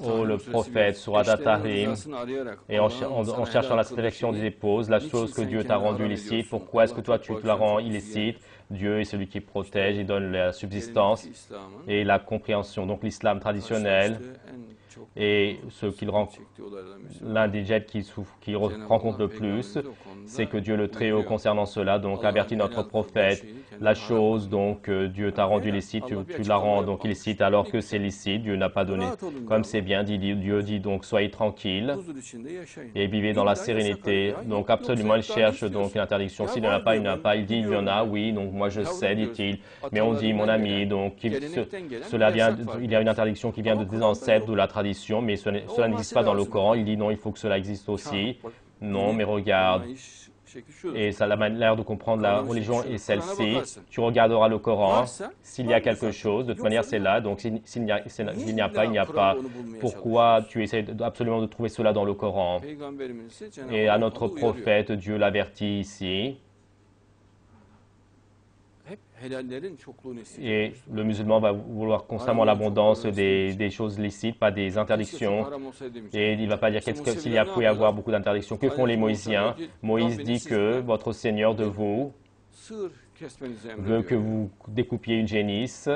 Oh, le prophète, Surat At-Tahrim, et en cherchant la satisfaction des épouses, la chose que Dieu t'a rendue illicite, pourquoi est-ce que toi tu te la rends illicite? Dieu est celui qui protège, il donne la subsistance et la compréhension. Donc l'islam traditionnel et ce qu'il rend l'un des jets qui rencontre le plus, c'est que Dieu le Très-Haut concernant cela, donc avertit notre prophète, la chose donc Dieu t'a rendu licite, tu la rends donc illicite alors que c'est licite, Dieu n'a pas donné. Comme c'est bien dit, Dieu dit donc soyez tranquilles et vivez dans la sérénité. Donc absolument il cherche donc une interdiction. S'il n'y en a pas, il n'y en a pas. Il dit il y en a, oui, donc moi je sais, dit-il. Mais on dit mon ami, donc cela vient, il y a une interdiction qui vient de des ancêtres, de la tradition, mais cela n'existe pas dans le Coran. Il dit non, il faut que cela existe aussi. Non, mais regarde. Et ça, la manière de comprendre la religion est celle-ci. Tu regarderas le Coran. S'il y a quelque chose, de toute manière, c'est là. Donc, s'il n'y a pas, il n'y a pas. Pourquoi tu essaies absolument de trouver cela dans le Coran? Et à notre prophète, Dieu l'avertit ici. Et le musulman va vouloir constamment l'abondance des choses licites, pas des interdictions. Et il ne va pas dire s'il peut y avoir beaucoup d'interdictions. Que font les Moïsiens? Moïse dit que votre Seigneur de vous veut que vous découpiez une génisse,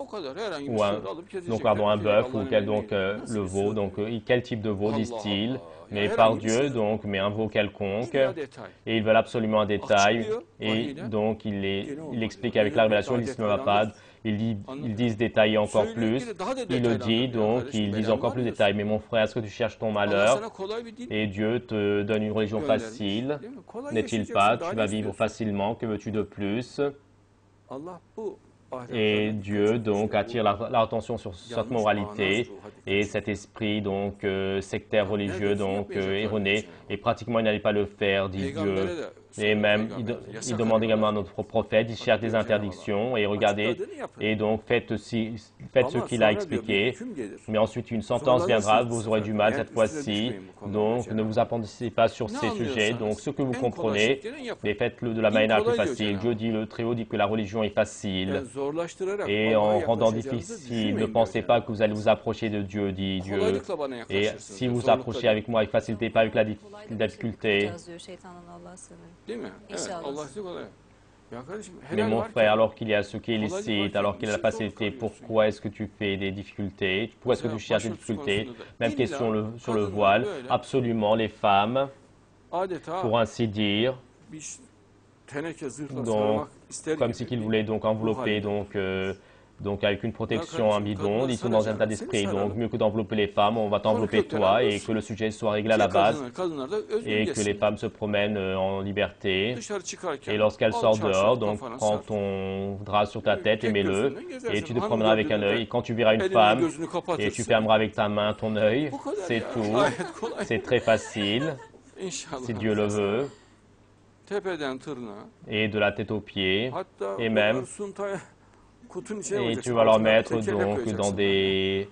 ou un bœuf, ou le veau. Donc, quel type de veau, disent-ils? Mais par Dieu, donc, mais un veau quelconque. Et ils veulent absolument un détail. Et donc, il explique avec la révélation, ils disent ne va pas. Ils disent détailler encore plus. Il le dit, donc, ils disent encore plus de détails. Mais mon frère, est-ce que tu cherches ton malheur? Et Dieu te donne une religion facile. N'est-il pas? Tu vas vivre facilement. Que veux-tu de plus? Et Dieu donc attire l'attention sur cette moralité et cet esprit donc sectaire religieux donc erroné, et pratiquement il n'allait pas le faire, dit Dieu. Et même il demande également à notre prophète, il cherche des interdictions et regardez, et donc faites ce qu'il a expliqué, mais ensuite une sentence viendra, vous aurez du mal cette fois-ci, donc ne vous approfondissez pas sur ces sujets. Donc ce que vous comprenez, mais faites-le de la manière la plus facile. Dieu dit, le Très-Haut dit que la religion est facile, et en rendant difficile, ne pensez pas que vous allez vous approcher de Dieu, dit Dieu. Et si vous approchez avec moi avec facilité, pas avec la difficulté. Mais mon frère, alors qu'il y a ce qui est licite, alors qu'il y a la facilité, pourquoi est-ce que tu fais des difficultés? Pourquoi est-ce que tu cherches des difficultés? Même question sur le voile. Absolument, les femmes, pour ainsi dire, donc, comme si qu'ils voulaient donc envelopper donc avec une protection, un bidon, ils sont dans un état d'esprit. Donc, mieux que d'envelopper les femmes, on va t'envelopper toi et que le sujet soit réglé à la base et que les femmes se promènent en liberté. Et lorsqu'elles sortent dehors, donc prends ton drap sur ta tête et mets-le et tu te promèneras avec un œil. Et quand tu verras une femme et tu fermeras avec ta main ton œil, c'est tout. C'est très facile, si Dieu le veut. Et de la tête aux pieds, et même, et tu vas leur mettre donc dans des...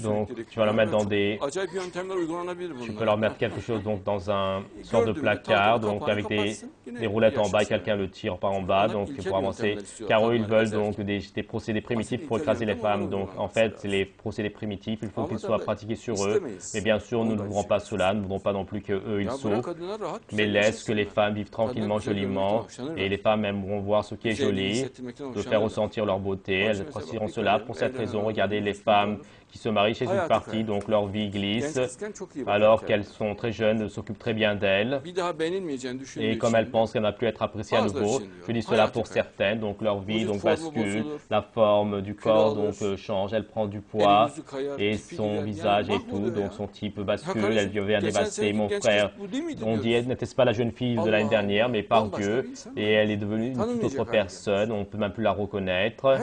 Donc, tu vas leur mettre dans des... Tu peux leur mettre quelque chose donc dans un sorte de placard, donc avec des roulettes en bas et quelqu'un le tire par en bas, donc pour avancer. Car eux, ils veulent donc des procédés primitifs pour écraser les femmes. Donc, en fait, les procédés primitifs, il faut qu'ils soient pratiqués sur eux. Mais bien sûr, nous ne voudrons pas cela, nous ne voudrons pas non plus qu'eux, ils souffrent. Mais laisse que les femmes vivent tranquillement, joliment. Et les femmes aimeront voir ce qui est joli, de faire ressentir leur beauté. Elles apprécieront cela. Pour cette raison, regardez les femmes qui se marient chez une partie, donc leur vie glisse, alors qu'elles sont très jeunes, s'occupent très bien d'elles, et comme elles pensent qu'elles ne va plus être appréciées à nouveau, je dis cela pour certaines, donc leur vie donc bascule, la forme du corps donc change, elle prend du poids, et son visage et tout, donc son type bascule, elle devient dévastée. Mon frère, on dit, n'était-ce pas la jeune fille de l'année dernière, mais par Dieu, et elle est devenue une toute autre personne, on ne peut même plus la reconnaître,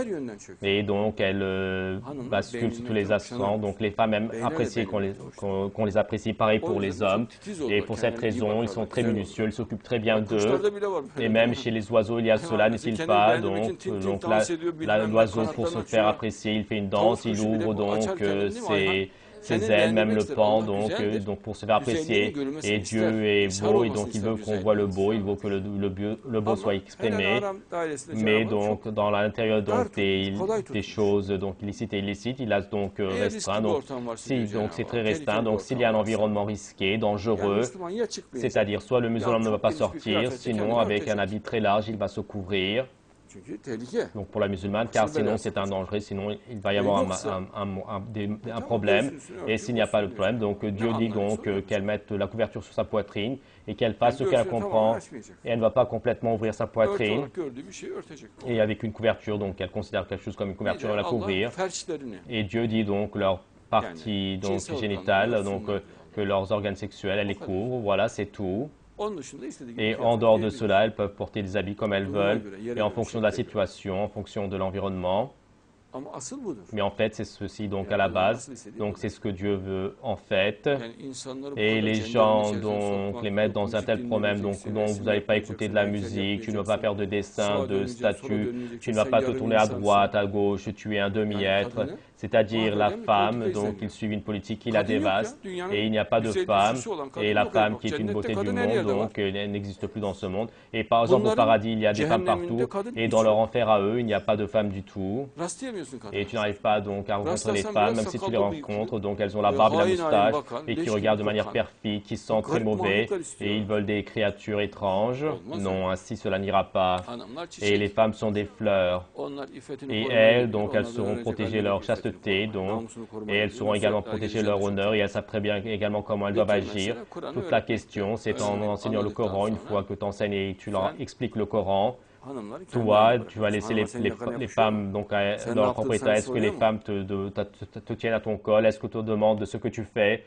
et donc elle bascule sur tous les aspects. Donc les femmes aiment apprécier qu'on les apprécie, pareil pour les hommes. Et pour cette raison, ils sont très minutieux, ils s'occupent très bien d'eux. Et même chez les oiseaux, il y a cela, n'est-il pas? Donc l'oiseau, pour se faire apprécier, il fait une danse, il ouvre donc ses ailes, même le pan, donc pour se faire apprécier. Et Dieu est beau, et donc il veut qu'on voit le beau, il veut que le beau soit exprimé. Mais donc, dans l'intérieur donc, des choses donc, illicites et illicites, il a donc restreint. Donc, c'est très restreint. Donc, s'il y a un environnement risqué, dangereux, c'est-à-dire soit le musulman ne va pas sortir, sinon avec un habit très large, il va se couvrir. Donc pour la musulmane, car sinon c'est un danger, sinon il va y avoir un problème. Et s'il n'y a pas de problème, donc Dieu dit donc qu'elle mette la couverture sur sa poitrine et qu'elle fasse ce qu'elle comprend. Et elle ne va pas complètement ouvrir sa poitrine. Et avec une couverture, donc elle considère quelque chose comme une couverture, elle va la couvrir. Et Dieu dit donc leur partie donc, génitale, donc que leurs organes sexuels, elle les couvre. Voilà, c'est tout. Et en dehors de cela, elles peuvent porter des habits comme elles veulent, et en fonction de la situation, en fonction de l'environnement. Mais en fait, c'est ceci donc à la base. Donc c'est ce que Dieu veut en fait. Et les gens donc les mettent dans un tel problème, donc vous n'allez pas écouter de la musique, tu ne vas pas faire de dessin, de statues, tu ne vas pas te tourner à droite, à gauche, tu es un demi-être. C'est-à-dire la femme, donc ils suivent une politique qui la dévaste, et il n'y a pas de femme, et la femme qui est une beauté du monde, donc elle n'existe plus dans ce monde. Et par exemple au paradis, il y a des femmes partout, et dans leur enfer à eux, il n'y a pas de femmes du tout. Et tu n'arrives pas donc à rencontrer les femmes, même si tu les rencontres, donc elles ont la barbe et la moustache, et qui regardent de manière perfide, qui sentent très mauvais, et ils veulent des créatures étranges. Non, ainsi cela n'ira pas. Et les femmes sont des fleurs, et elles, donc elles seront protégées leur chasteté, donc, et elles seront également protégées leur honneur, et elles savent très bien également comment elles doivent agir. Toute la question, c'est en enseignant le Coran, une fois que tu enseignes et tu leur expliques le Coran, toi, tu vas laisser les femmes donc, dans leur propriété. Est-ce que les femmes te tiennent à ton col? Est-ce que tu te demandes de ce que tu fais?